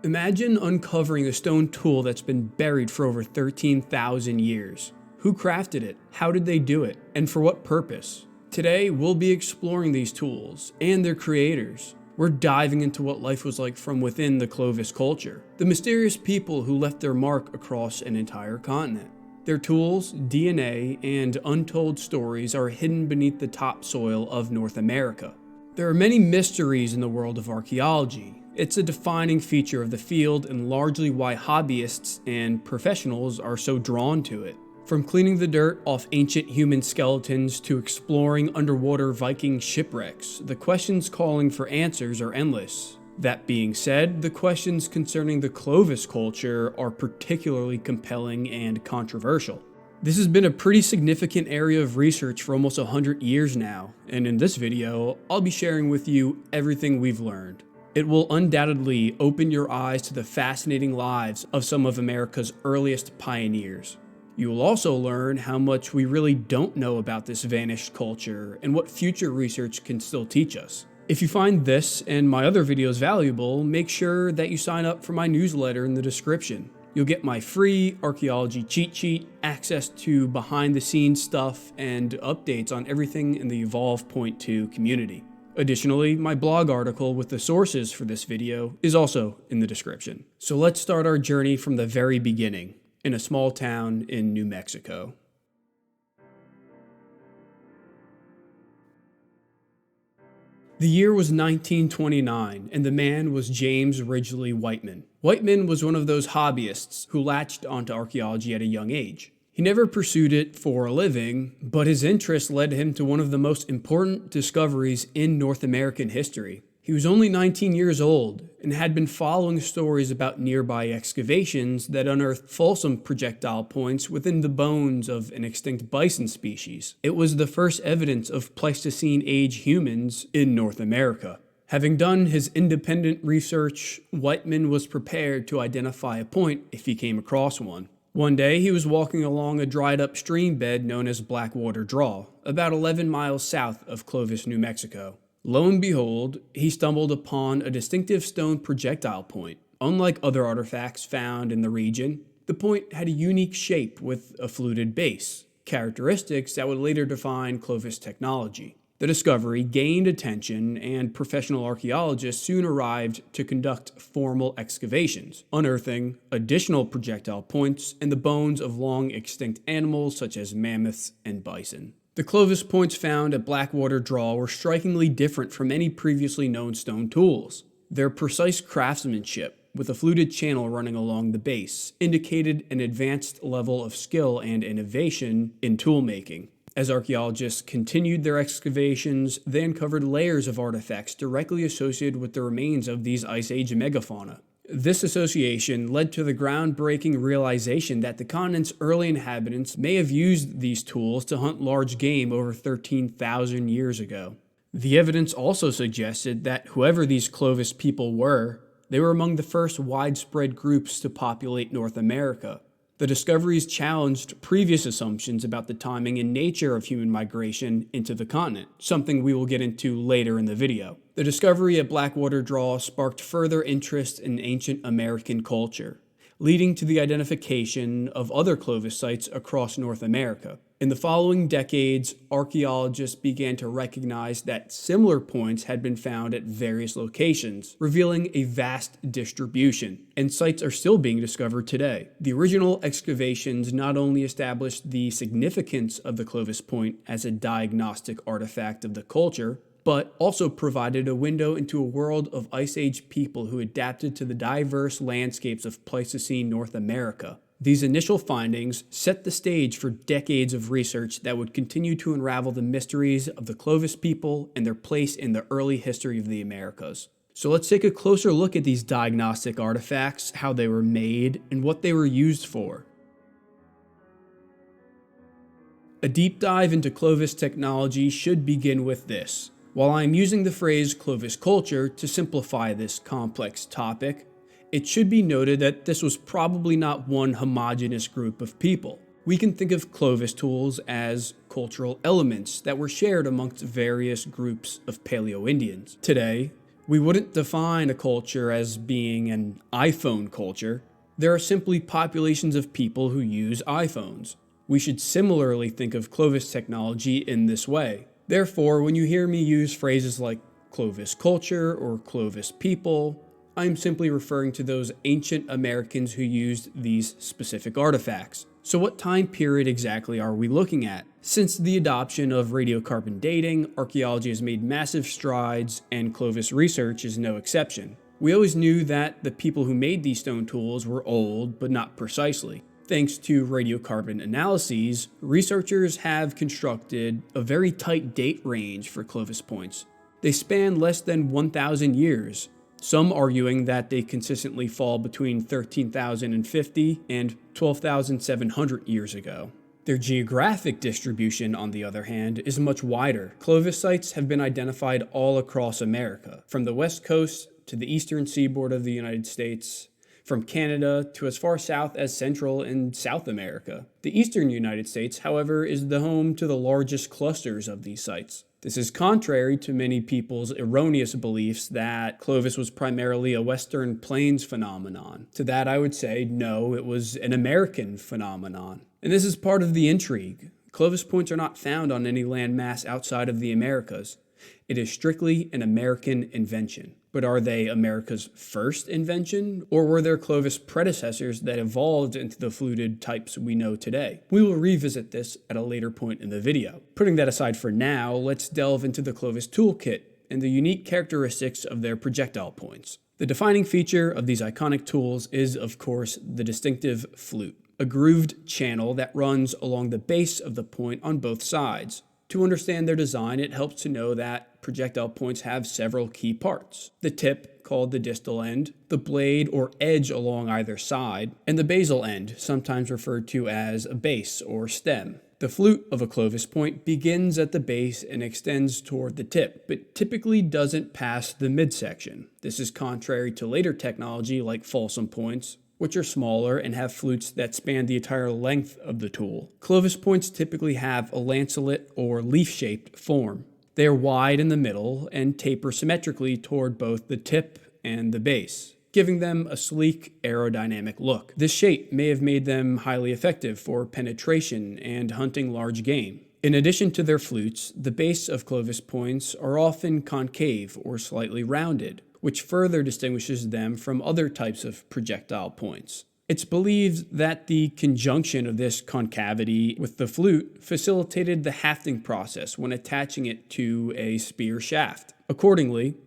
Imagine uncovering a stone tool that's been buried for over 13,000 years. Who crafted it? How did they do it? And for what purpose? Today, we'll be exploring these tools and their creators. We're diving into what life was like from within the Clovis culture, the mysterious people who left their mark across an entire continent. Their tools, DNA, and untold stories are hidden beneath the topsoil of North America. There are many mysteries in the world of archaeology. It's a defining feature of the field and largely why hobbyists and professionals are so drawn to it. From cleaning the dirt off ancient human skeletons to exploring underwater Viking shipwrecks, the questions calling for answers are endless. That being said, the questions concerning the Clovis culture are particularly compelling and controversial. This has been a pretty significant area of research for almost 100 years now, and in this video, I'll be sharing with you everything we've learned. It will undoubtedly open your eyes to the fascinating lives of some of America's earliest pioneers. You will also learn how much we really don't know about this vanished culture and what future research can still teach us. If you find this and my other videos valuable, make sure that you sign up for my newsletter in the description. You'll get my free archaeology cheat sheet, access to behind the scenes stuff, and updates on everything in the Evolve Point 2 community. Additionally, my blog article with the sources for this video is also in the description. So let's start our journey from the very beginning, in a small town in New Mexico. The year was 1929, and the man was James Ridgely Whiteman. Whiteman was one of those hobbyists who latched onto archaeology at a young age. He never pursued it for a living, but his interest led him to one of the most important discoveries in North American history. He was only 19 years old and had been following stories about nearby excavations that unearthed fulsome projectile points within the bones of an extinct bison species. It was the first evidence of Pleistocene-age humans in North America. Having done his independent research, Whiteman was prepared to identify a point if he came across one. One day, he was walking along a dried-up stream bed known as Blackwater Draw, about 11 miles south of Clovis, New Mexico. Lo and behold, he stumbled upon a distinctive stone projectile point. Unlike other artifacts found in the region, the point had a unique shape with a fluted base, characteristics that would later define Clovis technology. The discovery gained attention, and professional archaeologists soon arrived to conduct formal excavations, unearthing additional projectile points and the bones of long-extinct animals such as mammoths and bison. The Clovis points found at Blackwater Draw were strikingly different from any previously known stone tools. Their precise craftsmanship, with a fluted channel running along the base, indicated an advanced level of skill and innovation in toolmaking. As archaeologists continued their excavations, they uncovered layers of artifacts directly associated with the remains of these Ice Age megafauna. This association led to the groundbreaking realization that the continent's early inhabitants may have used these tools to hunt large game over 13,000 years ago. The evidence also suggested that whoever these Clovis people were, they were among the first widespread groups to populate North America. The discoveries challenged previous assumptions about the timing and nature of human migration into the continent, something we will get into later in the video. The discovery at Blackwater Draw sparked further interest in ancient American culture, leading to the identification of other Clovis sites across North America. In the following decades, archaeologists began to recognize that similar points had been found at various locations, revealing a vast distribution, and sites are still being discovered today. The original excavations not only established the significance of the Clovis point as a diagnostic artifact of the culture, but also provided a window into a world of Ice Age people who adapted to the diverse landscapes of Pleistocene North America. These initial findings set the stage for decades of research that would continue to unravel the mysteries of the Clovis people and their place in the early history of the Americas. So let's take a closer look at these diagnostic artifacts, how they were made, and what they were used for. A deep dive into Clovis technology should begin with this. While I am using the phrase Clovis culture to simplify this complex topic, it should be noted that this was probably not one homogeneous group of people. We can think of Clovis tools as cultural elements that were shared amongst various groups of Paleo-Indians. Today, We wouldn't define a culture as being an iPhone culture. There are simply populations of people who use iPhones. We should similarly think of Clovis technology in this way. Therefore, when you hear me use phrases like Clovis culture or Clovis people, I'm simply referring to those ancient Americans who used these specific artifacts. So what time period exactly are we looking at? Since the adoption of radiocarbon dating, archaeology has made massive strides, and Clovis research is no exception. We always knew that the people who made these stone tools were old, but not precisely. Thanks to radiocarbon analyses, researchers have constructed a very tight date range for Clovis points. They span less than 1,000 years, some arguing that they consistently fall between 13,050 and 12,700 years ago. Their geographic distribution, on the other hand, is much wider. Clovis sites have been identified all across America, from the west coast to the eastern seaboard of the United States, from Canada to as far south as Central and South America. The eastern United States, however, is the home to the largest clusters of these sites. This is contrary to many people's erroneous beliefs that Clovis was primarily a Western Plains phenomenon. To that I would say, no, it was an American phenomenon. And this is part of the intrigue. Clovis points are not found on any landmass outside of the Americas. It is strictly an American invention. But are they America's first invention, or were there Clovis predecessors that evolved into the fluted types we know today? We will revisit this at a later point in the video. Putting that aside for now, let's delve into the Clovis toolkit and the unique characteristics of their projectile points. The defining feature of these iconic tools is, of course, the distinctive flute, a grooved channel that runs along the base of the point on both sides. To understand their design, it helps to know that projectile points have several key parts. The tip, called the distal end, the blade or edge along either side, and the basal end, sometimes referred to as a base or stem. The flute of a Clovis point begins at the base and extends toward the tip, but typically doesn't pass the midsection. This is contrary to later technology like Folsom points, which are smaller and have flutes that span the entire length of the tool. Clovis points typically have a lanceolate or leaf-shaped form. They are wide in the middle and taper symmetrically toward both the tip and the base, giving them a sleek, aerodynamic look. This shape may have made them highly effective for penetration and hunting large game. In addition to their flutes, the base of Clovis points are often concave or slightly rounded, which further distinguishes them from other types of projectile points. It's believed that the conjunction of this concavity with the flute facilitated the hafting process when attaching it to a spear shaft. Accordingly,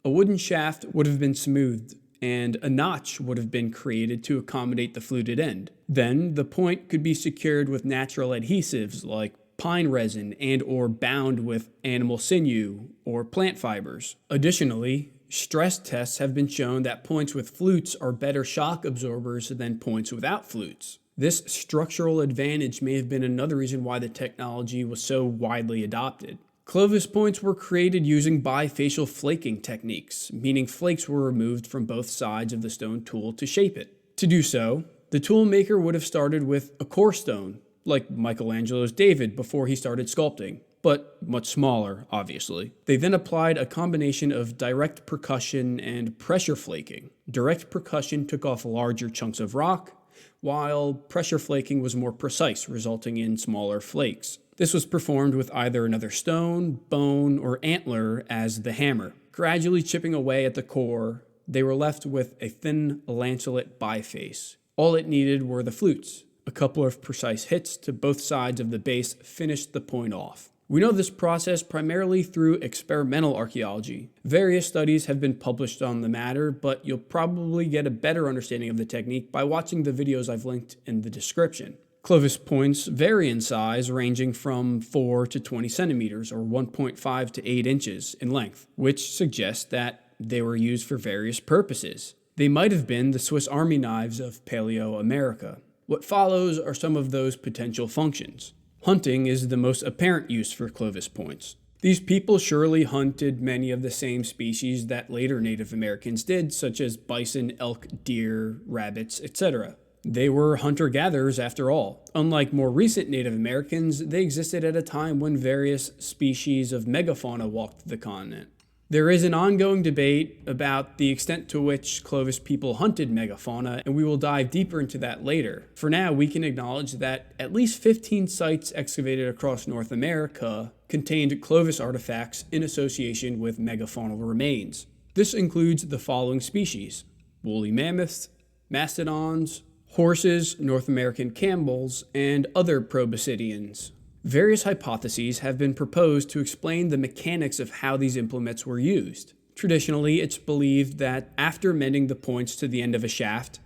a wooden shaft would have been smoothed, and a notch would have been created to accommodate the fluted end. Then, the point could be secured with natural adhesives like pine resin and or bound with animal sinew or plant fibers. Additionally, stress tests have been shown that points with flutes are better shock absorbers than points without flutes. This structural advantage may have been another reason why the technology was so widely adopted. Clovis points were created using bifacial flaking techniques, meaning flakes were removed from both sides of the stone tool to shape it. To do so, the tool maker would have started with a core stone, like Michelangelo's David before he started sculpting, but much smaller, obviously. They then applied a combination of direct percussion and pressure flaking. Direct percussion took off larger chunks of rock, while pressure flaking was more precise, resulting in smaller flakes. This was performed with either another stone, bone, or antler as the hammer. Gradually chipping away at the core, they were left with a thin lanceolate biface. All it needed were the flutes. A couple of precise hits to both sides of the base finished the point off. We know this process primarily through experimental archaeology. Various studies have been published on the matter, but you'll probably get a better understanding of the technique by watching the videos I've linked in the description. Clovis points vary in size, ranging from 4 to 20 centimeters or 1.5 to 8 inches in length, which suggests that they were used for various purposes. They might have been the Swiss Army knives of Paleo-America. What follows are some of those potential functions. Hunting is the most apparent use for Clovis points. These people surely hunted many of the same species that later Native Americans did, such as bison, elk, deer, rabbits, etc. They were hunter-gatherers after all. Unlike more recent Native Americans, they existed at a time when various species of megafauna walked the continent. There is an ongoing debate about the extent to which Clovis people hunted megafauna, and we will dive deeper into that later. For now, we can acknowledge that at least 15 sites excavated across North America contained Clovis artifacts in association with megafaunal remains. This includes the following species: woolly mammoths, mastodons, horses, North American camels, and other proboscideans. Various hypotheses have been proposed to explain the mechanics of how these implements were used. Traditionally, it's believed that after mending the points to the end of a shaft,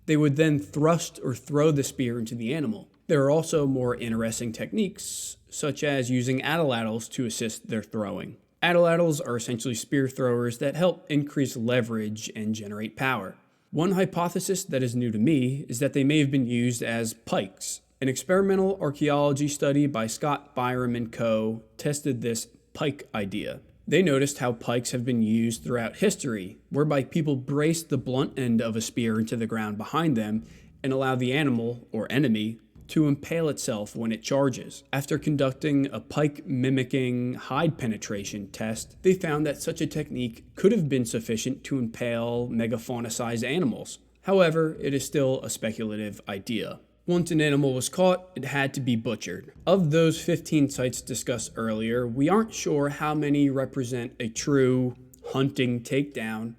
they would then thrust or throw the spear into the animal. There are also more interesting techniques, such as using atlatls to assist their throwing. Atlatls are essentially spear throwers that help increase leverage and generate power. One hypothesis that is new to me is that they may have been used as pikes. An experimental archaeology study by Scott Byram and co. tested this pike idea. They noticed how pikes have been used throughout history, whereby people brace the blunt end of a spear into the ground behind them and allow the animal, or enemy, to impale itself when it charges. After conducting a pike mimicking hide penetration test, they found that such a technique could have been sufficient to impale megafauna-sized animals. However, it is still a speculative idea. Once an animal was caught, it had to be butchered. Of those 15 sites discussed earlier, we aren't sure how many represent a true hunting takedown,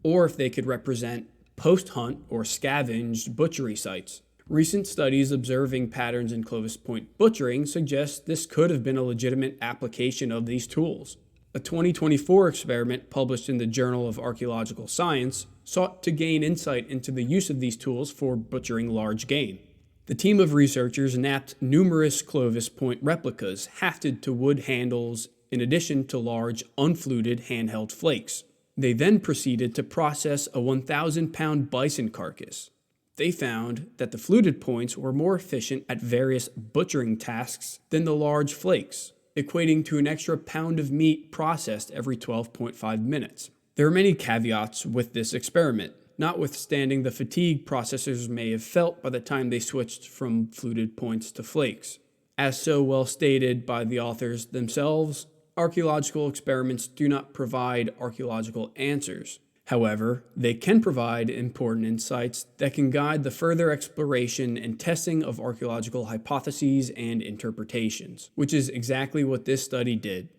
or if they could represent post-hunt or scavenged butchery sites. Recent studies observing patterns in Clovis Point butchering suggest this could have been a legitimate application of these tools. A 2024 experiment published in the Journal of Archaeological Science sought to gain insight into the use of these tools for butchering large game. The team of researchers knapped numerous Clovis Point replicas hafted to wood handles in addition to large unfluted handheld flakes. They then proceeded to process a 1,000-pound bison carcass. They found that the fluted points were more efficient at various butchering tasks than the large flakes, equating to an extra pound of meat processed every 12.5 minutes. There are many caveats with this experiment, notwithstanding the fatigue processors may have felt by the time they switched from fluted points to flakes. As so well stated by the authors themselves, archaeological experiments do not provide archaeological answers. However, they can provide important insights that can guide the further exploration and testing of archaeological hypotheses and interpretations, which is exactly what this study did.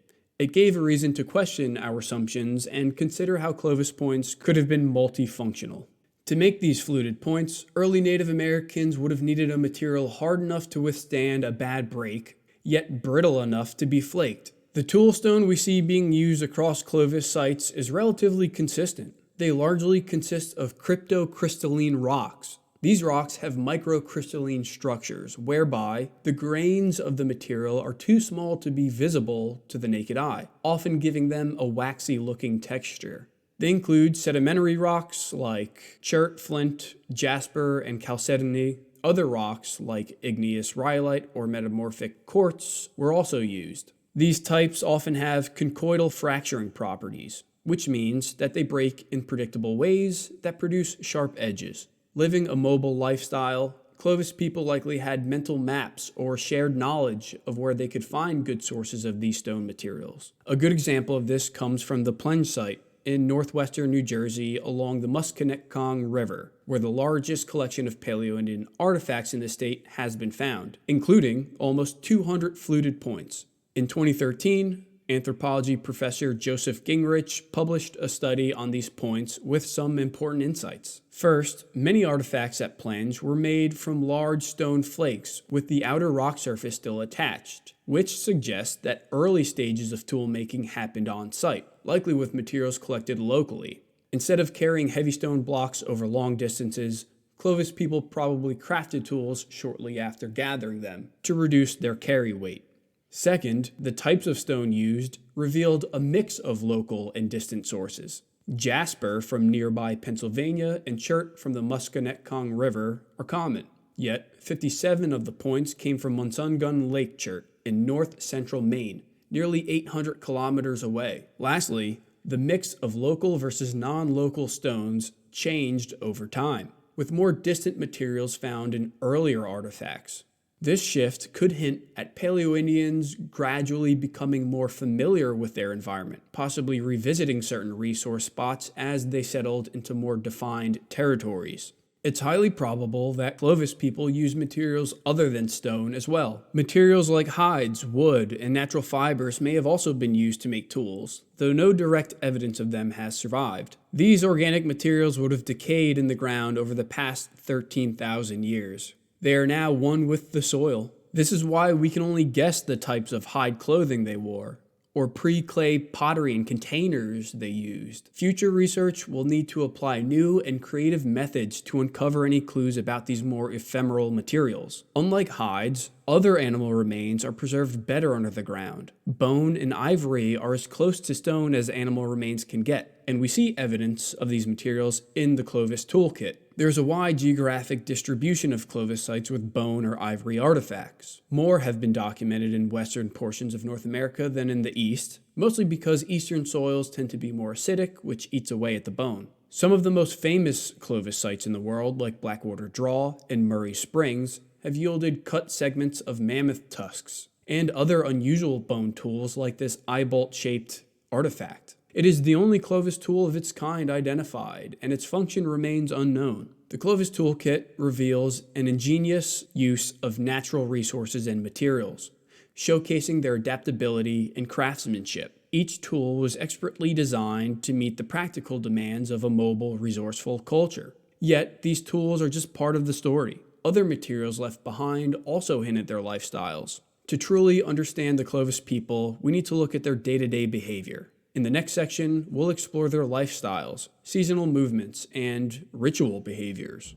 It gave a reason to question our assumptions and consider how Clovis points could have been multifunctional. To make these fluted points, early Native Americans would have needed a material hard enough to withstand a bad break, yet brittle enough to be flaked. The toolstone we see being used across Clovis sites is relatively consistent. They largely consist of cryptocrystalline rocks. These rocks have microcrystalline structures, whereby the grains of the material are too small to be visible to the naked eye, often giving them a waxy-looking texture. They include sedimentary rocks like chert, flint, jasper, and chalcedony. Other rocks like igneous rhyolite or metamorphic quartz were also used. These types often have conchoidal fracturing properties, which means that they break in predictable ways that produce sharp edges. Living a mobile lifestyle, Clovis people likely had mental maps or shared knowledge of where they could find good sources of these stone materials. A good example of this comes from the Plenge site in northwestern New Jersey along the Musconetcong River, where the largest collection of Paleo-Indian artifacts in the state has been found, including almost 200 fluted points. In 2013, Anthropology professor Joseph Gingrich published a study on these points with some important insights. First, many artifacts at Plenge were made from large stone flakes with the outer rock surface still attached, which suggests that early stages of tool making happened on site, likely with materials collected locally. Instead of carrying heavy stone blocks over long distances, Clovis people probably crafted tools shortly after gathering them to reduce their carry weight. Second, the types of stone used revealed a mix of local and distant sources. Jasper from nearby Pennsylvania and chert from the Musconetcong River are common, yet 57 of the points came from Munsungun Lake chert in north-central Maine, nearly 800 kilometers away. Lastly, the mix of local versus non-local stones changed over time, with more distant materials found in earlier artifacts. This shift could hint at Paleo-Indians gradually becoming more familiar with their environment, possibly revisiting certain resource spots as they settled into more defined territories. It's highly probable that Clovis people used materials other than stone as well. Materials like hides, wood, and natural fibers may have also been used to make tools, though no direct evidence of them has survived. These organic materials would have decayed in the ground over the past 13,000 years. They are now one with the soil. This is why we can only guess the types of hide clothing they wore, or pre-clay pottery and containers they used. Future research will need to apply new and creative methods to uncover any clues about these more ephemeral materials. Unlike hides, other animal remains are preserved better under the ground. Bone and ivory are as close to stone as animal remains can get, and we see evidence of these materials in the Clovis toolkit. There's a wide geographic distribution of Clovis sites with bone or ivory artifacts. More have been documented in western portions of North America than in the east, mostly because eastern soils tend to be more acidic, which eats away at the bone. Some of the most famous Clovis sites in the world, like Blackwater Draw and Murray Springs, have yielded cut segments of mammoth tusks and other unusual bone tools like this eye-bolt-shaped artifact. It is the only Clovis tool of its kind identified, and its function remains unknown. The Clovis toolkit reveals an ingenious use of natural resources and materials, showcasing their adaptability and craftsmanship. Each tool was expertly designed to meet the practical demands of a mobile, resourceful culture. Yet, these tools are just part of the story. Other materials left behind also hint at their lifestyles. To truly understand the Clovis people, we need to look at their day-to-day behavior. In the next section, we'll explore their lifestyles, seasonal movements, and ritual behaviors.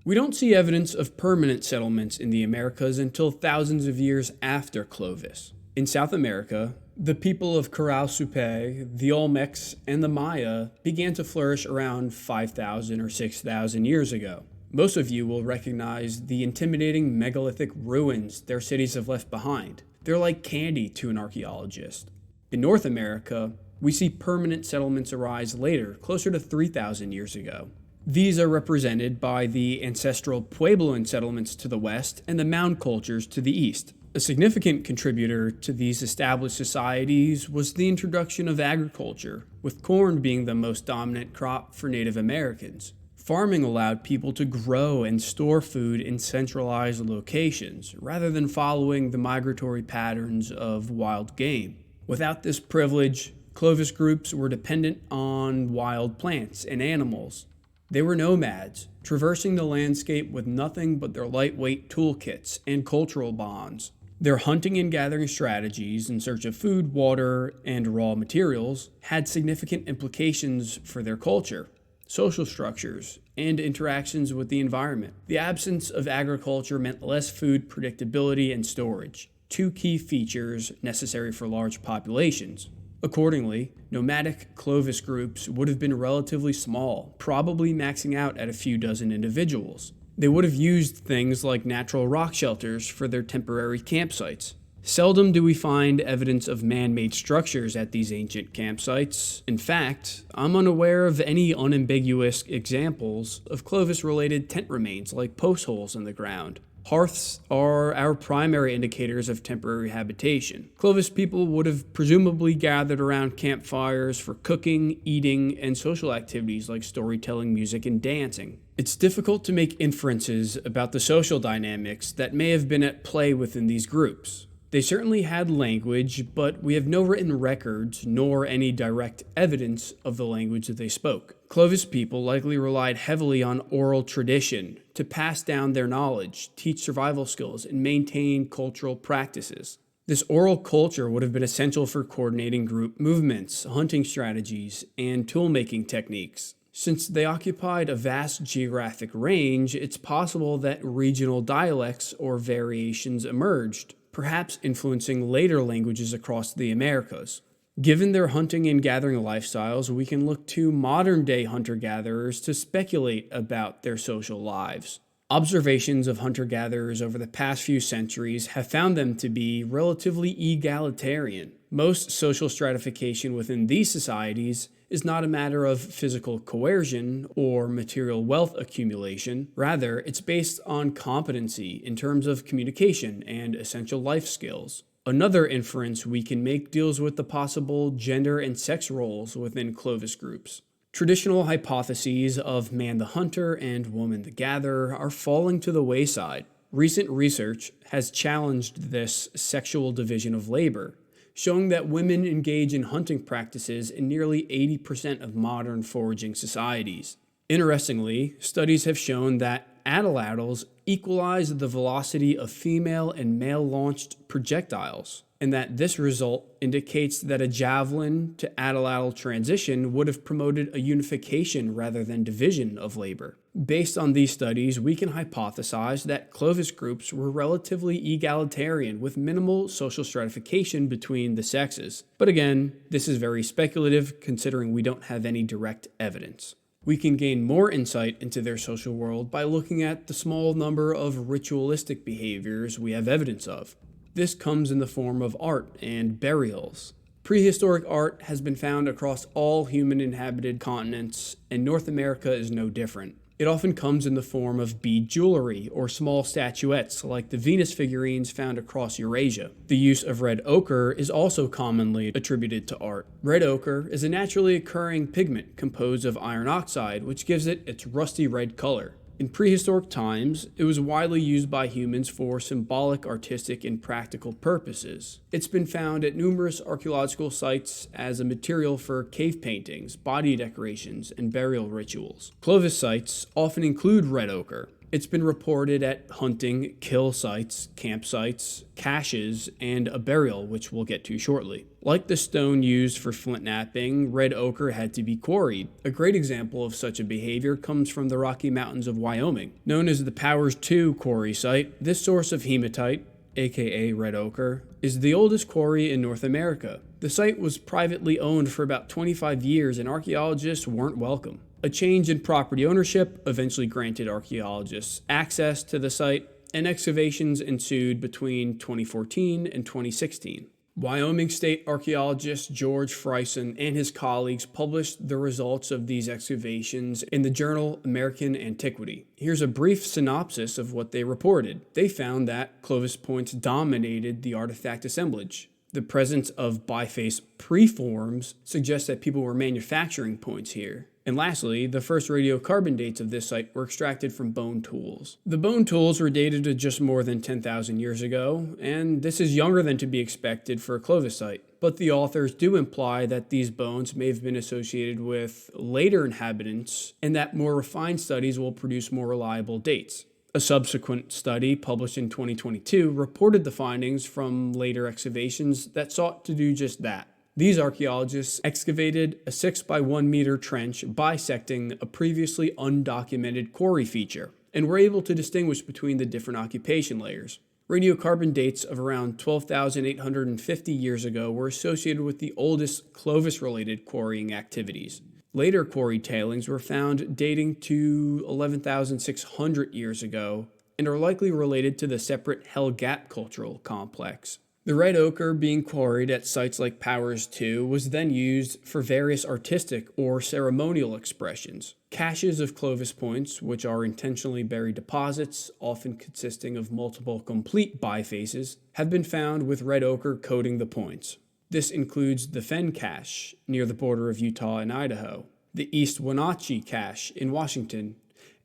We don't see evidence of permanent settlements in the Americas until thousands of years after Clovis. In South America, the people of Corral Supe, the Olmecs, and the Maya began to flourish around 5,000 or 6,000 years ago. Most of you will recognize the intimidating megalithic ruins their cities have left behind. They're like candy to an archaeologist. In North America, we see permanent settlements arise later, closer to 3,000 years ago. These are represented by the ancestral Puebloan settlements to the west and the mound cultures to the east. A significant contributor to these established societies was the introduction of agriculture, with corn being the most dominant crop for Native Americans. Farming allowed people to grow and store food in centralized locations, rather than following the migratory patterns of wild game. Without this privilege, Clovis groups were dependent on wild plants and animals. They were nomads, traversing the landscape with nothing but their lightweight toolkits and cultural bonds. Their hunting and gathering strategies in search of food, water, and raw materials had significant implications for their culture, social structures, and interactions with the environment. The absence of agriculture meant less food predictability and storage, two key features necessary for large populations. Accordingly, nomadic Clovis groups would have been relatively small, probably maxing out at a few dozen individuals. They would have used things like natural rock shelters for their temporary campsites. Seldom do we find evidence of man-made structures at these ancient campsites. In fact, I'm unaware of any unambiguous examples of Clovis-related tent remains like post holes in the ground. Hearths are our primary indicators of temporary habitation. Clovis people would have presumably gathered around campfires for cooking, eating, and social activities like storytelling, music, and dancing. It's difficult to make inferences about the social dynamics that may have been at play within these groups. They certainly had language, but we have no written records nor any direct evidence of the language that they spoke. Clovis people likely relied heavily on oral tradition to pass down their knowledge, teach survival skills, and maintain cultural practices. This oral culture would have been essential for coordinating group movements, hunting strategies, and tool-making techniques. Since they occupied a vast geographic range, it's possible that regional dialects or variations emerged, perhaps influencing later languages across the Americas. Given their hunting and gathering lifestyles, we can look to modern-day hunter-gatherers to speculate about their social lives. Observations of hunter-gatherers over the past few centuries have found them to be relatively egalitarian. Most social stratification within these societies is not a matter of physical coercion or material wealth accumulation. Rather, it's based on competency in terms of communication and essential life skills. Another inference we can make deals with the possible gender and sex roles within Clovis groups. Traditional hypotheses of man the hunter and woman the gatherer are falling to the wayside. Recent research has challenged this sexual division of labor, showing that women engage in hunting practices in nearly 80% of modern foraging societies. Interestingly, studies have shown that atlatls equalize the velocity of female and male-launched projectiles, and that this result indicates that a javelin to atlatl transition would have promoted a unification rather than division of labor. Based on these studies, we can hypothesize that Clovis groups were relatively egalitarian with minimal social stratification between the sexes. But again, this is very speculative considering we don't have any direct evidence. We can gain more insight into their social world by looking at the small number of ritualistic behaviors we have evidence of. This comes in the form of art and burials. Prehistoric art has been found across all human-inhabited continents, and North America is no different. It often comes in the form of bead jewelry or small statuettes like the Venus figurines found across Eurasia. The use of red ochre is also commonly attributed to art. Red ochre is a naturally occurring pigment composed of iron oxide, which gives it its rusty red color. In prehistoric times, it was widely used by humans for symbolic, artistic, and practical purposes. It's been found at numerous archaeological sites as a material for cave paintings, body decorations, and burial rituals. Clovis sites often include red ochre. It's been reported at hunting, kill sites, campsites, caches, and a burial, which we'll get to shortly. Like the stone used for flint knapping, red ochre had to be quarried. A great example of such a behavior comes from the Rocky Mountains of Wyoming. Known as the Powers II quarry site, this source of hematite, aka red ochre, is the oldest quarry in North America. The site was privately owned for about 25 years and archaeologists weren't welcome. A change in property ownership eventually granted archaeologists access to the site, and excavations ensued between 2014 and 2016. Wyoming State archaeologist George Frison and his colleagues published the results of these excavations in the journal American Antiquity. Here's a brief synopsis of what they reported. They found that Clovis points dominated the artifact assemblage. The presence of biface preforms suggests that people were manufacturing points here. And lastly, the first radiocarbon dates of this site were extracted from bone tools. The bone tools were dated to just more than 10,000 years ago, and this is younger than to be expected for a Clovis site. But the authors do imply that these bones may have been associated with later inhabitants, and that more refined studies will produce more reliable dates. A subsequent study published in 2022 reported the findings from later excavations that sought to do just that. These archaeologists excavated a 6 by 1 meter trench bisecting a previously undocumented quarry feature, and were able to distinguish between the different occupation layers. Radiocarbon dates of around 12,850 years ago were associated with the oldest Clovis-related quarrying activities. Later quarry tailings were found dating to 11,600 years ago and are likely related to the separate Hell Gap cultural complex. The red ochre being quarried at sites like Powers II was then used for various artistic or ceremonial expressions. Caches of Clovis points, which are intentionally buried deposits, often consisting of multiple complete bifaces, have been found with red ochre coating the points. This includes the Fenn Cache near the border of Utah and Idaho, the East Wenatchee Cache in Washington,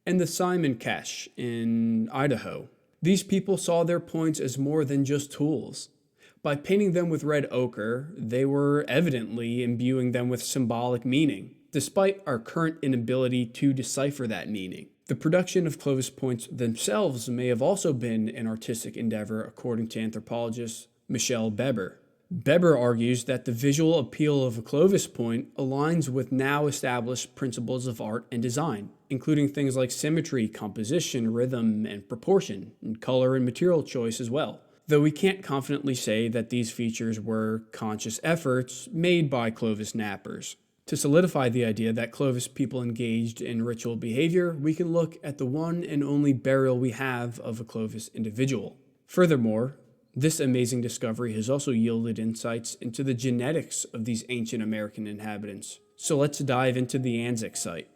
and the Simon Cache in Idaho. These people saw their points as more than just tools. By painting them with red ochre, they were evidently imbuing them with symbolic meaning, despite our current inability to decipher that meaning. The production of Clovis points themselves may have also been an artistic endeavor, according to anthropologist Michelle Beber. Beber argues that the visual appeal of a Clovis point aligns with now established principles of art and design, including things like symmetry, composition, rhythm, and proportion, and color and material choice as well. Though we can't confidently say that these features were conscious efforts made by Clovis nappers. To solidify the idea that Clovis people engaged in ritual behavior, we can look at the one and only burial we have of a Clovis individual. Furthermore, this amazing discovery has also yielded insights into the genetics of these ancient American inhabitants. So let's dive into the Anzick site.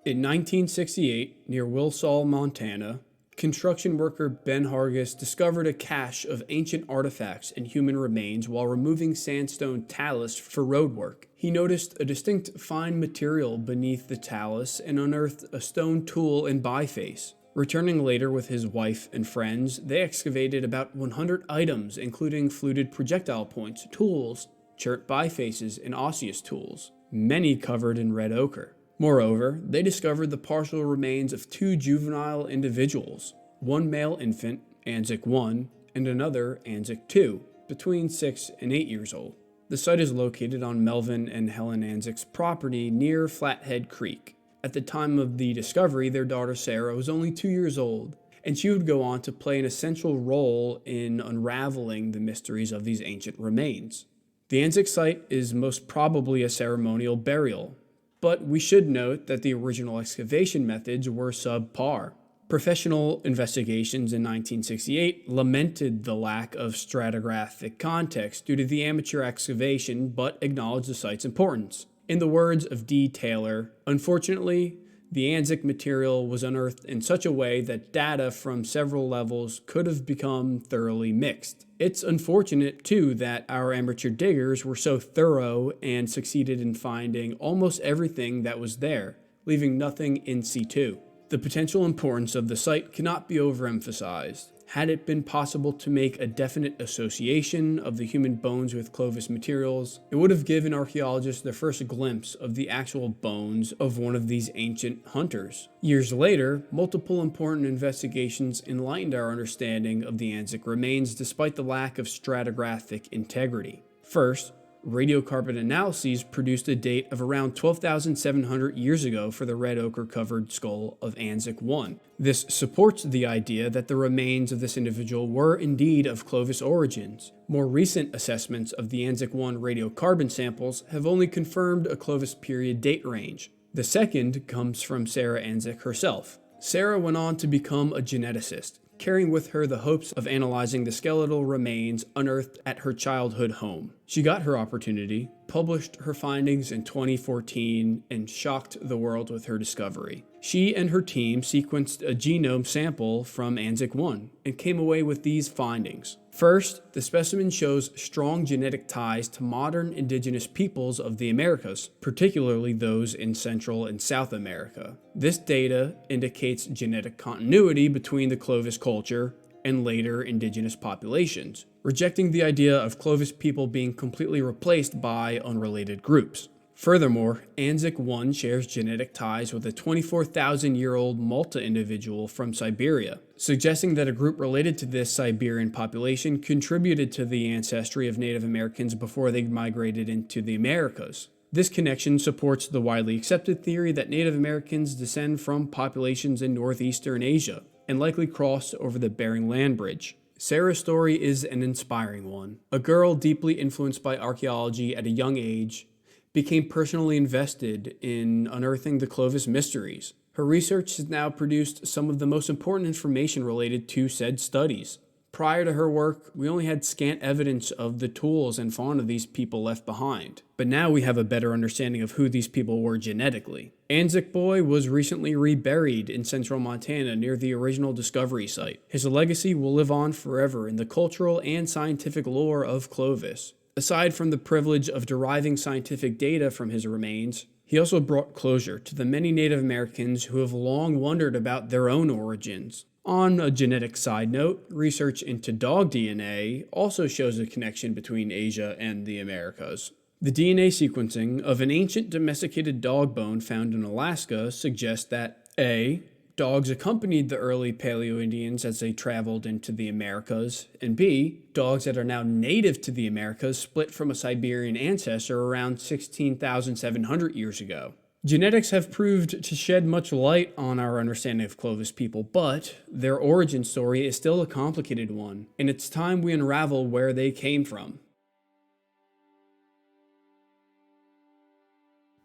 In 1968, near Wilsall, Montana, construction worker Ben Hargis discovered a cache of ancient artifacts and human remains while removing sandstone talus for roadwork. He noticed a distinct fine material beneath the talus and unearthed a stone tool and biface. Returning later with his wife and friends, they excavated about 100 items, including fluted projectile points, tools, chert bifaces, and osseous tools, many covered in red ochre. Moreover, they discovered the partial remains of 2 juvenile individuals, one male infant, Anzick 1, and another, Anzick 2, between 6 and 8 years old. The site is located on Melvin and Helen Anzick's property near Flathead Creek. At the time of the discovery, their daughter Sarah was only 2 years old, and she would go on to play an essential role in unraveling the mysteries of these ancient remains. The Anzick site is most probably a ceremonial burial, but we should note that the original excavation methods were subpar. Professional investigations in 1968 lamented the lack of stratigraphic context due to the amateur excavation, but acknowledged the site's importance. In the words of D. Taylor, unfortunately, the Anzick material was unearthed in such a way that data from several levels could have become thoroughly mixed. It's unfortunate, too, that our amateur diggers were so thorough and succeeded in finding almost everything that was there, leaving nothing in situ. The potential importance of the site cannot be overemphasized. Had it been possible to make a definite association of the human bones with Clovis materials, it would have given archaeologists their first glimpse of the actual bones of one of these ancient hunters. Years later, multiple important investigations enlightened our understanding of the Anzick remains despite the lack of stratigraphic integrity. First, radiocarbon analyses produced a date of around 12,700 years ago for the red ochre-covered skull of Anzick 1. This supports the idea that the remains of this individual were indeed of Clovis origins. More recent assessments of the Anzick 1 radiocarbon samples have only confirmed a Clovis period date range. The second comes from Sarah Anzick herself. Sarah went on to become a geneticist, carrying with her the hopes of analyzing the skeletal remains unearthed at her childhood home. She got her opportunity, published her findings in 2014, and shocked the world with her discovery. She and her team sequenced a genome sample from Anzick 1 and came away with these findings. First, the specimen shows strong genetic ties to modern indigenous peoples of the Americas, particularly those in Central and South America. This data indicates genetic continuity between the Clovis culture and later indigenous populations, rejecting the idea of Clovis people being completely replaced by unrelated groups. Furthermore, Anzick 1 shares genetic ties with a 24,000-year-old Malta individual from Siberia, suggesting that a group related to this Siberian population contributed to the ancestry of Native Americans before they migrated into the Americas. This connection supports the widely accepted theory that Native Americans descend from populations in northeastern Asia and likely crossed over the Bering Land Bridge. Sarah's story is an inspiring one. A girl deeply influenced by archaeology at a young age became personally invested in unearthing the Clovis mysteries. Her research has now produced some of the most important information related to said studies. Prior to her work, we only had scant evidence of the tools and fauna these people left behind. But now we have a better understanding of who these people were genetically. Anzick Boy was recently reburied in central Montana near the original discovery site. His legacy will live on forever in the cultural and scientific lore of Clovis. Aside from the privilege of deriving scientific data from his remains, he also brought closure to the many Native Americans who have long wondered about their own origins. On a genetic side note, research into dog DNA also shows a connection between Asia and the Americas. The DNA sequencing of an ancient domesticated dog bone found in Alaska suggests that A. Dogs accompanied the early Paleo-Indians as they traveled into the Americas, and B. Dogs that are now native to the Americas split from a Siberian ancestor around 16,700 years ago. Genetics have proved to shed much light on our understanding of Clovis people, but their origin story is still a complicated one, and it's time we unravel where they came from.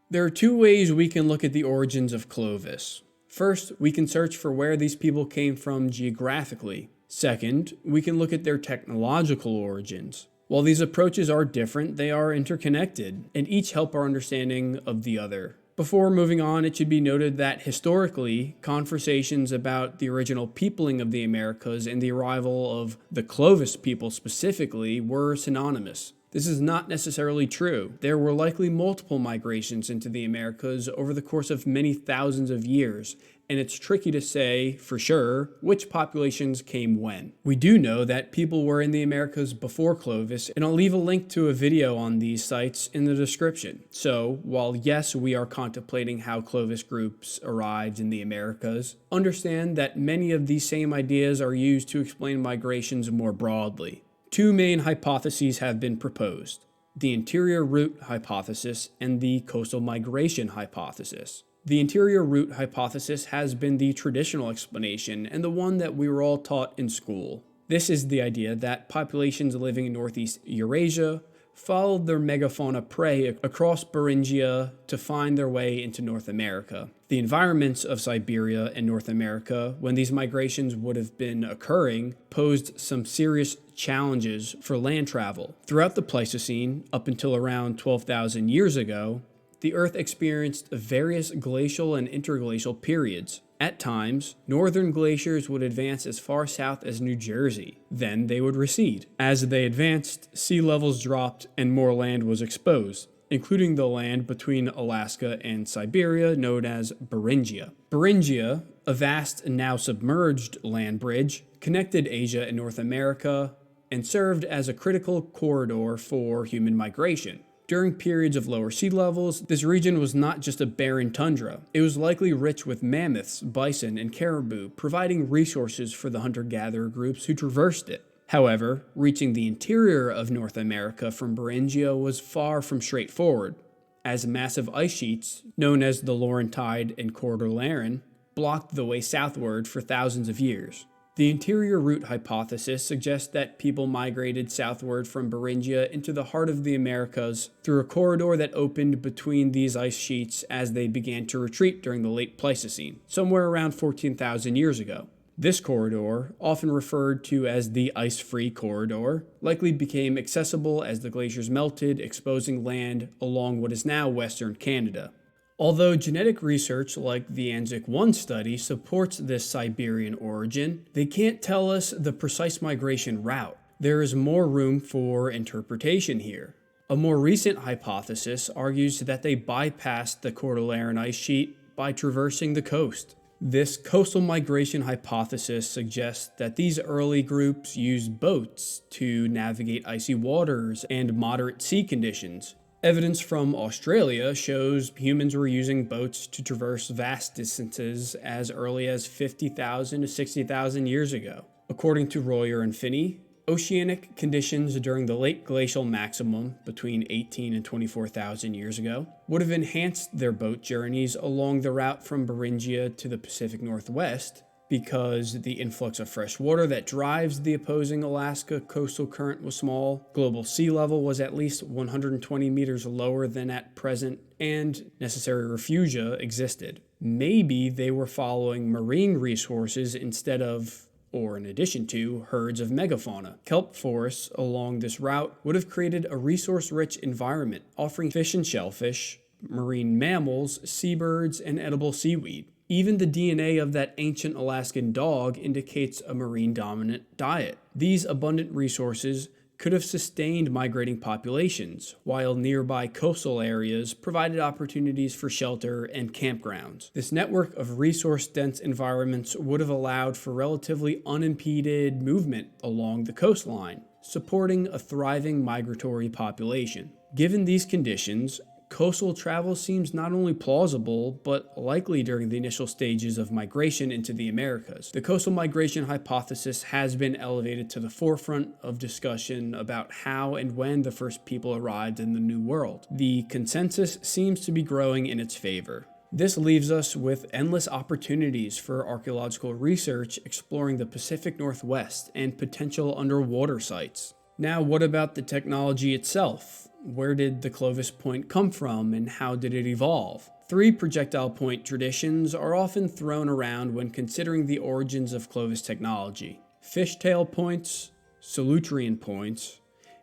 There are two ways we can look at the origins of Clovis. First, we can search for where these people came from geographically. Second, we can look at their technological origins. While these approaches are different, they are interconnected, and each help our understanding of the other. Before moving on, it should be noted that historically, conversations about the original peopling of the Americas and the arrival of the Clovis people specifically were synonymous. This is not necessarily true. There were likely multiple migrations into the Americas over the course of many thousands of years, and it's tricky to say for sure which populations came when. We do know that people were in the Americas before Clovis, and I'll leave a link to a video on these sites in the description. So, while yes, we are contemplating how Clovis groups arrived in the Americas, understand that many of these same ideas are used to explain migrations more broadly. Two main hypotheses have been proposed: the interior route hypothesis and the coastal migration hypothesis. The interior route hypothesis has been the traditional explanation and the one that we were all taught in school. This is the idea that populations living in Northeast Eurasia followed their megafauna prey across Beringia to find their way into North America. The environments of Siberia and North America, when these migrations would have been occurring, posed some serious challenges for land travel. Throughout the Pleistocene, up until around 12,000 years ago, the Earth experienced various glacial and interglacial periods. At times, northern glaciers would advance as far south as New Jersey. Then they would recede. As they advanced, sea levels dropped and more land was exposed, including the land between Alaska and Siberia known as Beringia. Beringia, a vast and now submerged land bridge, connected Asia and North America and served as a critical corridor for human migration. During periods of lower sea levels, this region was not just a barren tundra. It was likely rich with mammoths, bison, and caribou, providing resources for the hunter-gatherer groups who traversed it. However, reaching the interior of North America from Beringia was far from straightforward, as massive ice sheets, known as the Laurentide and Cordilleran, blocked the way southward for thousands of years. The interior route hypothesis suggests that people migrated southward from Beringia into the heart of the Americas through a corridor that opened between these ice sheets as they began to retreat during the late Pleistocene, somewhere around 14,000 years ago. This corridor, often referred to as the ice-free corridor, likely became accessible as the glaciers melted, exposing land along what is now Western Canada. Although genetic research like the anzick 1 study supports this Siberian origin, they can't tell us the precise migration route. There is more room for interpretation here. A more recent hypothesis argues that they bypassed the Cordilleran ice sheet by traversing the coast. This coastal migration hypothesis suggests that these early groups used boats to navigate icy waters and moderate sea conditions. Evidence from Australia shows humans were using boats to traverse vast distances as early as 50,000 to 60,000 years ago. According to Royer and Finney, oceanic conditions during the late glacial maximum between 18 and 24,000 years ago would have enhanced their boat journeys along the route from Beringia to the Pacific Northwest, because the influx of fresh water that drives the opposing Alaska coastal current was small, global sea level was at least 120 meters lower than at present, and necessary refugia existed. Maybe they were following marine resources instead of, or in addition to, herds of megafauna. Kelp forests along this route would have created a resource-rich environment, offering fish and shellfish, marine mammals, seabirds, and edible seaweed. Even the DNA of that ancient Alaskan dog indicates a marine-dominant diet. These abundant resources could have sustained migrating populations, while nearby coastal areas provided opportunities for shelter and campgrounds. This network of resource-dense environments would have allowed for relatively unimpeded movement along the coastline, supporting a thriving migratory population. Given these conditions, coastal travel seems not only plausible, but likely during the initial stages of migration into the Americas. The coastal migration hypothesis has been elevated to the forefront of discussion about how and when the first people arrived in the New World. The consensus seems to be growing in its favor. This leaves us with endless opportunities for archaeological research exploring the Pacific Northwest and potential underwater sites. Now, what about the technology itself? Where did the Clovis point come from and how did it evolve? Three projectile point traditions are often thrown around when considering the origins of Clovis technology: fishtail points, Solutrean points,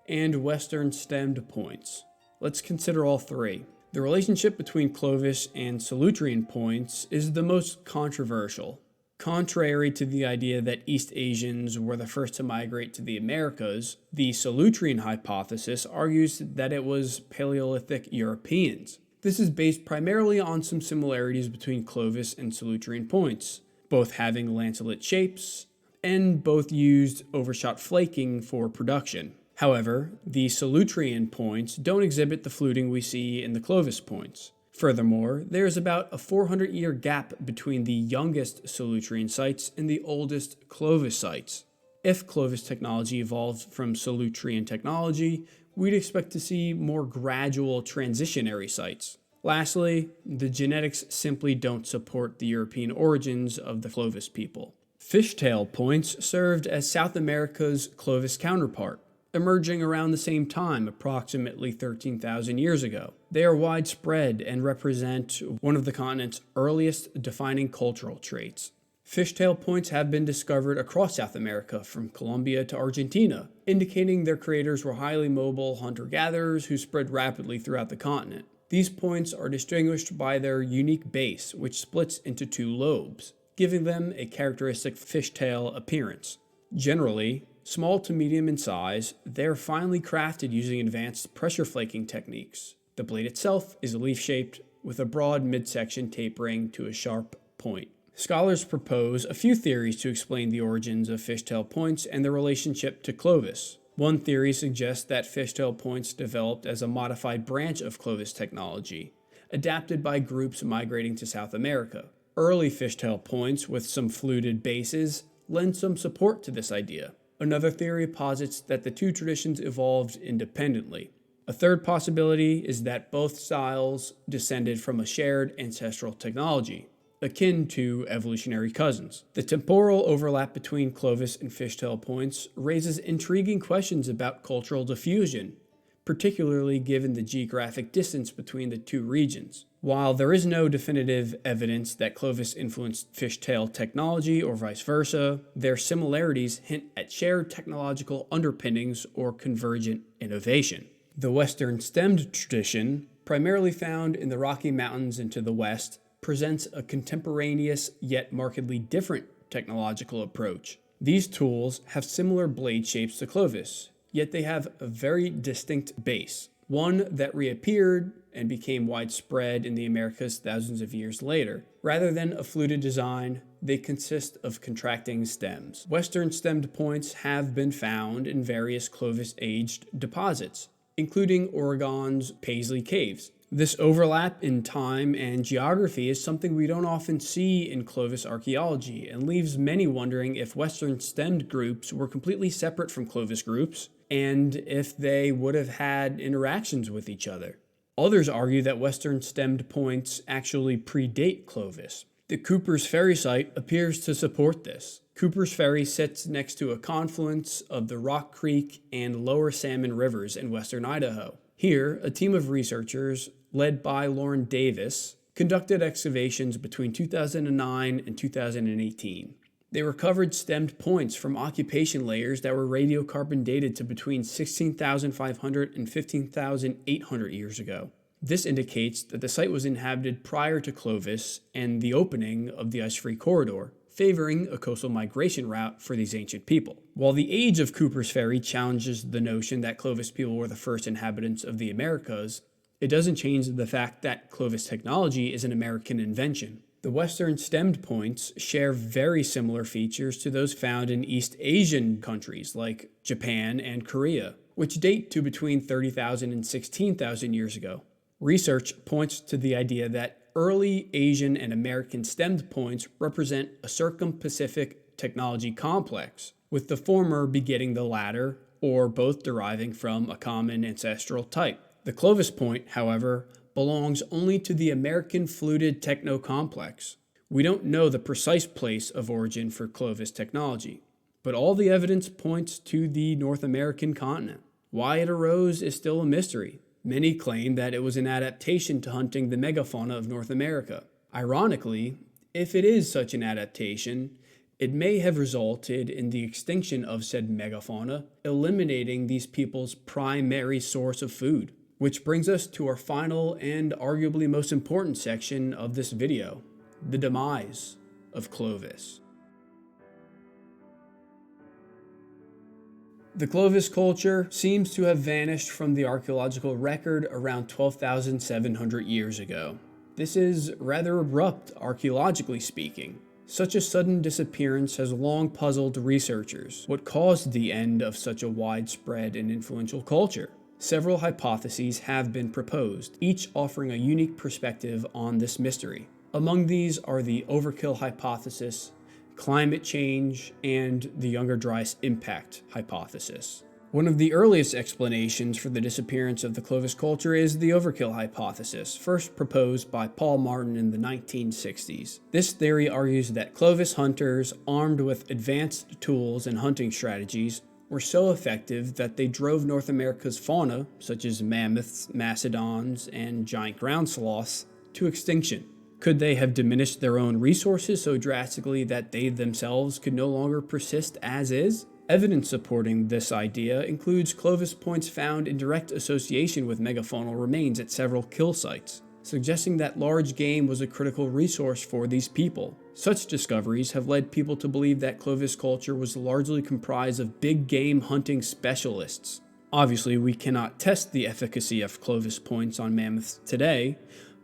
and western stemmed points. Let's consider all three. The relationship between Clovis and Solutrean points is the most controversial. Contrary to the idea that East Asians were the first to migrate to the Americas, the Solutrean hypothesis argues that it was Paleolithic Europeans. This is based primarily on some similarities between Clovis and Solutrean points, both having lanceolate shapes, and both used overshot flaking for production. However, the Solutrean points don't exhibit the fluting we see in the Clovis points. Furthermore, there is about a 400-year gap between the youngest Solutrean sites and the oldest Clovis sites. If Clovis technology evolved from Solutrean technology, we'd expect to see more gradual transitionary sites. Lastly, the genetics simply don't support the European origins of the Clovis people. Fishtail points served as South America's Clovis counterpart, emerging around the same time, approximately 13,000 years ago. They are widespread and represent one of the continent's earliest defining cultural traits. Fishtail points have been discovered across South America, from Colombia to Argentina, indicating their creators were highly mobile hunter-gatherers who spread rapidly throughout the continent. These points are distinguished by their unique base, which splits into two lobes, giving them a characteristic fishtail appearance. Generally, small to medium in size, they are finely crafted using advanced pressure flaking techniques. The blade itself is leaf-shaped with a broad midsection tapering to a sharp point. Scholars propose a few theories to explain the origins of fishtail points and their relationship to Clovis. One theory suggests that fishtail points developed as a modified branch of Clovis technology, adapted by groups migrating to South America. Early fishtail points with some fluted bases lend some support to this idea. Another theory posits that the two traditions evolved independently. A third possibility is that both styles descended from a shared ancestral technology, akin to evolutionary cousins. The temporal overlap between Clovis and fishtail points raises intriguing questions about cultural diffusion, particularly given the geographic distance between the two regions. While there is no definitive evidence that Clovis influenced fishtail technology or vice versa, their similarities hint at shared technological underpinnings or convergent innovation. The Western stemmed tradition, primarily found in the Rocky Mountains and to the west, presents a contemporaneous yet markedly different technological approach. These tools have similar blade shapes to Clovis, yet they have a very distinct base, one that reappeared and became widespread in the Americas thousands of years later. Rather than a fluted design, they consist of contracting stems. Western stemmed points have been found in various Clovis-aged deposits, including Oregon's Paisley Caves. This overlap in time and geography is something we don't often see in Clovis archaeology, and leaves many wondering if Western stemmed groups were completely separate from Clovis groups, and if they would have had interactions with each other. Others argue that Western stemmed points actually predate Clovis. The Cooper's Ferry site appears to support this. Cooper's Ferry sits next to a confluence of the Rock Creek and Lower Salmon Rivers in western Idaho. Here, a team of researchers, led by Lauren Davis, conducted excavations between 2009 and 2018. They recovered stemmed points from occupation layers that were radiocarbon dated to between 16,500 and 15,800 years ago. This indicates that the site was inhabited prior to Clovis and the opening of the ice-free corridor, favoring a coastal migration route for these ancient people. While the age of Cooper's Ferry challenges the notion that Clovis people were the first inhabitants of the Americas, it doesn't change the fact that Clovis technology is an American invention. The Western stemmed points share very similar features to those found in East Asian countries like Japan and Korea, which date to between 30,000 and 16,000 years ago. Research points to the idea that early Asian and American stemmed points represent a circum-Pacific technology complex, with the former begetting the latter, or both deriving from a common ancestral type. The Clovis point, however, belongs only to the American fluted techno-complex. We don't know the precise place of origin for Clovis technology, but all the evidence points to the North American continent. Why it arose is still a mystery. Many claim that it was an adaptation to hunting the megafauna of North America. Ironically, if it is such an adaptation, It may have resulted in the extinction of said megafauna, eliminating these people's primary source of food. Which brings us to our final and arguably most important section of this video, the demise of Clovis. The Clovis culture seems to have vanished from the archaeological record around 12,700 years ago. This is rather abrupt, archaeologically speaking. Such a sudden disappearance has long puzzled researchers. What caused the end of such a widespread and influential culture? Several hypotheses have been proposed, each offering a unique perspective on this mystery. Among these are the overkill hypothesis, climate change, and the Younger Dryas impact hypothesis. One of the earliest explanations for the disappearance of the Clovis culture is the overkill hypothesis, first proposed by Paul Martin in the 1960s. This theory argues that Clovis hunters, armed with advanced tools and hunting strategies, were so effective that they drove North America's fauna, such as mammoths, mastodons, and giant ground sloths, to extinction. Could they have diminished their own resources so drastically that they themselves could no longer persist as is? Evidence supporting this idea includes Clovis points found in direct association with megafaunal remains at several kill sites, suggesting that large game was a critical resource for these people. Such discoveries have led people to believe that Clovis culture was largely comprised of big game hunting specialists. Obviously, we cannot test the efficacy of Clovis points on mammoths today,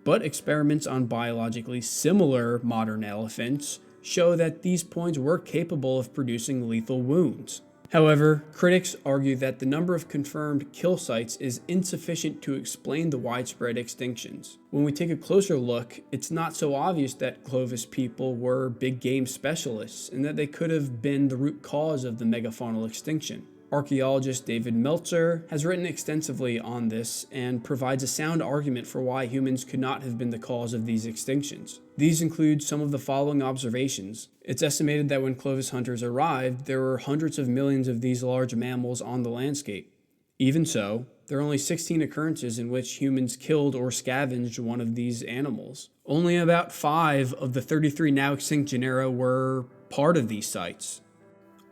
but experiments on biologically similar modern elephants show that these points were capable of producing lethal wounds. However, critics argue that the number of confirmed kill sites is insufficient to explain the widespread extinctions. When we take a closer look, it's not so obvious that Clovis people were big game specialists and that they could have been the root cause of the megafaunal extinction. Archaeologist David Meltzer has written extensively on this and provides a sound argument for why humans could not have been the cause of these extinctions. These include some of the following observations. It's estimated that when Clovis hunters arrived, there were hundreds of millions of these large mammals on the landscape. Even so, there are only 16 occurrences in which humans killed or scavenged one of these animals. Only about 5 of the 33 now extinct genera were part of these sites.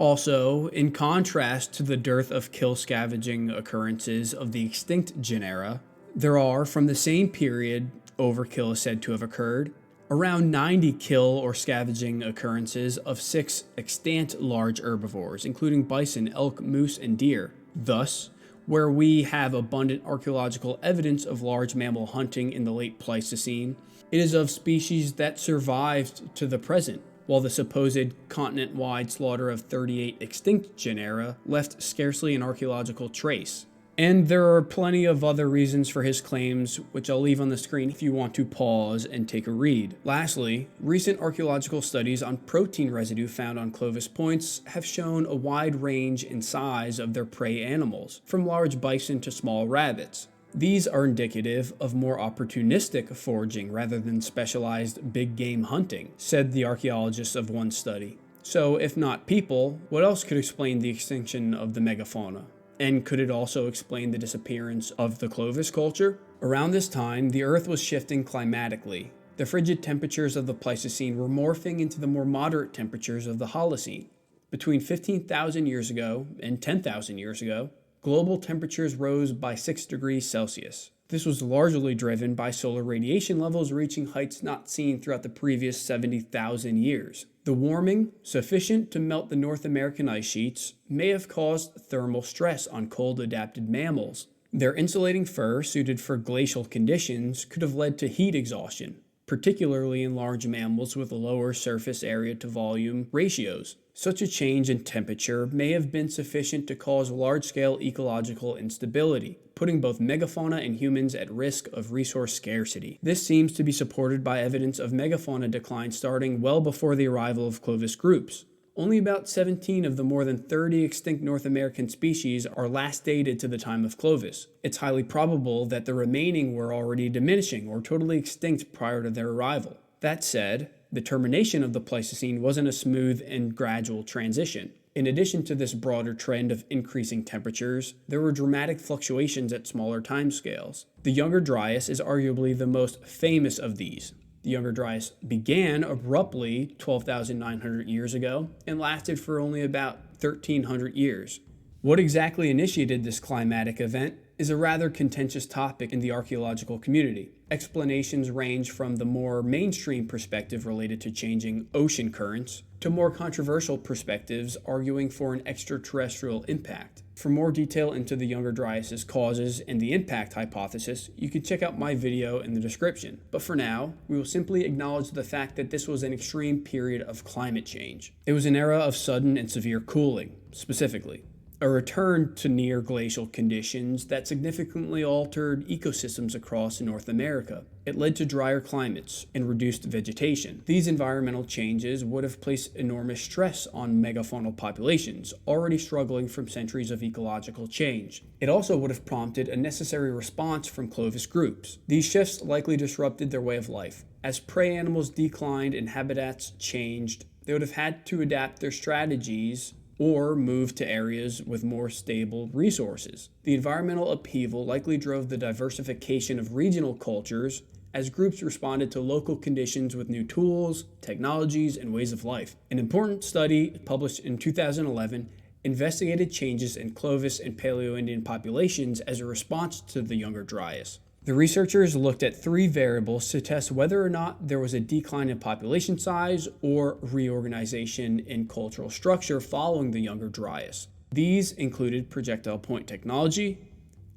Also, in contrast to the dearth of kill scavenging occurrences of the extinct genera, there are, from the same period overkill is said to have occurred, around 90 kill or scavenging occurrences of 6 extant large herbivores, including bison, elk, moose, and deer. Thus, where we have abundant archaeological evidence of large mammal hunting in the late Pleistocene, it is of species that survived to the present, while the supposed continent-wide slaughter of 38 extinct genera left scarcely an archaeological trace. And there are plenty of other reasons for his claims, which I'll leave on the screen if you want to pause and take a read. Lastly, recent archaeological studies on protein residue found on Clovis points have shown a wide range in size of their prey animals, from large bison to small rabbits. These are indicative of more opportunistic foraging rather than specialized big game hunting, said the archaeologists of one study. So, if not people, what else could explain the extinction of the megafauna? And could it also explain the disappearance of the Clovis culture? Around this time, the Earth was shifting climatically. The frigid temperatures of the Pleistocene were morphing into the more moderate temperatures of the Holocene. Between 15,000 years ago and 10,000 years ago, global temperatures rose by 6 degrees Celsius. This was largely driven by solar radiation levels reaching heights not seen throughout the previous 70,000 years. The warming, sufficient to melt the North American ice sheets, may have caused thermal stress on cold-adapted mammals. Their insulating fur, suited for glacial conditions, could have led to heat exhaustion, particularly in large mammals with lower surface area to volume ratios. Such a change in temperature may have been sufficient to cause large-scale ecological instability, putting both megafauna and humans at risk of resource scarcity. This seems to be supported by evidence of megafauna decline starting well before the arrival of Clovis groups. Only about 17 of the more than 30 extinct North American species are last dated to the time of Clovis. It's highly probable that the remaining were already diminishing or totally extinct prior to their arrival. That said, the termination of the Pleistocene wasn't a smooth and gradual transition. In addition to this broader trend of increasing temperatures, there were dramatic fluctuations at smaller timescales. The Younger Dryas is arguably the most famous of these. The Younger Dryas began abruptly 12,900 years ago and lasted for only about 1,300 years. What exactly initiated this climatic event is a rather contentious topic in the archaeological community. Explanations range from the more mainstream perspective related to changing ocean currents to more controversial perspectives arguing for an extraterrestrial impact. For more detail into the Younger Dryas's causes and the impact hypothesis, you can check out my video in the description. But for now, we will simply acknowledge the fact that this was an extreme period of climate change. It was an era of sudden and severe cooling, specifically. A return to near glacial conditions that significantly altered ecosystems across North America. It led to drier climates and reduced vegetation. These environmental changes would have placed enormous stress on megafaunal populations, already struggling from centuries of ecological change. It also would have prompted a necessary response from Clovis groups. These shifts likely disrupted their way of life. As prey animals declined and habitats changed, they would have had to adapt their strategies or move to areas with more stable resources. The environmental upheaval likely drove the diversification of regional cultures as groups responded to local conditions with new tools, technologies, and ways of life. An important study published in 2011 investigated changes in Clovis and Paleo-Indian populations as a response to the Younger Dryas. The researchers looked at 3 variables to test whether or not there was a decline in population size or reorganization in cultural structure following the Younger Dryas. These included projectile point technology,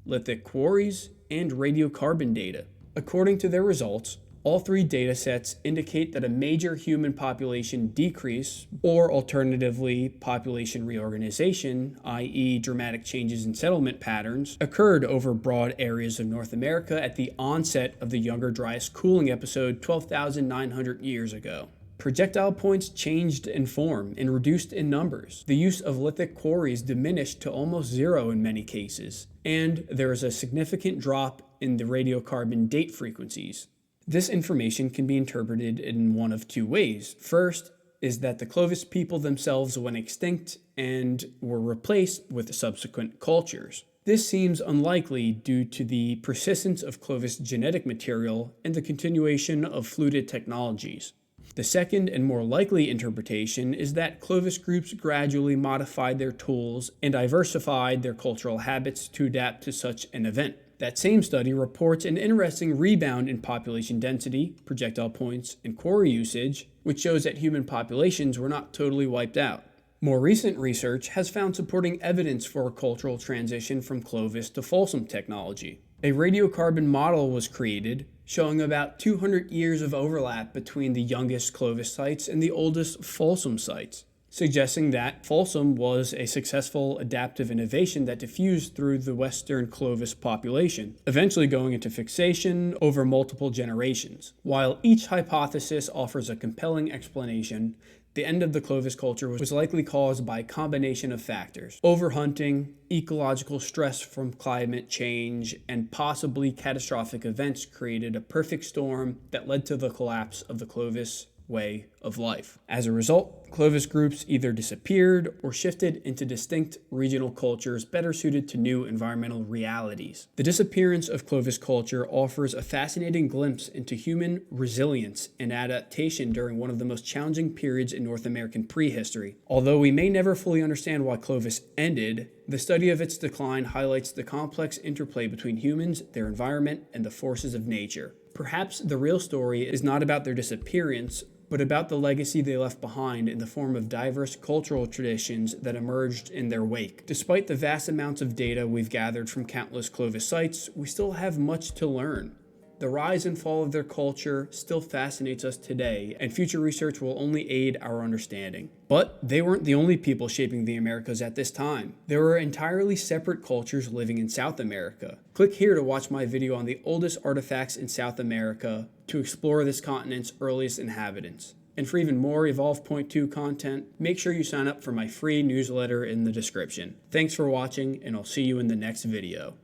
lithic quarries, and radiocarbon data. According to their results, all 3 data sets indicate that a major human population decrease, or alternatively population reorganization, i.e. dramatic changes in settlement patterns, occurred over broad areas of North America at the onset of the Younger Dryas cooling episode 12,900 years ago. Projectile points changed in form and reduced in numbers. The use of lithic quarries diminished to almost zero in many cases, and there is a significant drop in the radiocarbon date frequencies. This information can be interpreted in one of 2 ways. First is that the Clovis people themselves went extinct and were replaced with subsequent cultures. This seems unlikely due to the persistence of Clovis genetic material and the continuation of fluid technologies. The second and more likely interpretation is that Clovis groups gradually modified their tools and diversified their cultural habits to adapt to such an event. That same study reports an interesting rebound in population density, projectile points, and quarry usage, which shows that human populations were not totally wiped out. More recent research has found supporting evidence for a cultural transition from Clovis to Folsom technology. A radiocarbon model was created, showing about 200 years of overlap between the youngest Clovis sites and the oldest Folsom sites, suggesting that Folsom was a successful adaptive innovation that diffused through the western Clovis population, eventually going into fixation over multiple generations. While each hypothesis offers a compelling explanation, the end of the Clovis culture was likely caused by a combination of factors: overhunting, ecological stress from climate change, and possibly catastrophic events created a perfect storm that led to the collapse of the Clovis way of life. As a result, Clovis groups either disappeared or shifted into distinct regional cultures better suited to new environmental realities. The disappearance of Clovis culture offers a fascinating glimpse into human resilience and adaptation during one of the most challenging periods in North American prehistory. Although we may never fully understand why Clovis ended, the study of its decline highlights the complex interplay between humans, their environment, and the forces of nature. Perhaps the real story is not about their disappearance, but about the legacy they left behind in the form of diverse cultural traditions that emerged in their wake. Despite the vast amounts of data we've gathered from countless Clovis sites, we still have much to learn. The rise and fall of their culture still fascinates us today, and future research will only aid our understanding. But they weren't the only people shaping the Americas at this time. There were entirely separate cultures living in South America. Click here to watch my video on the oldest artifacts in South America to explore this continent's earliest inhabitants. And for even more Evolve Point 2 content, make sure you sign up for my free newsletter in the description. Thanks for watching, and I'll see you in the next video.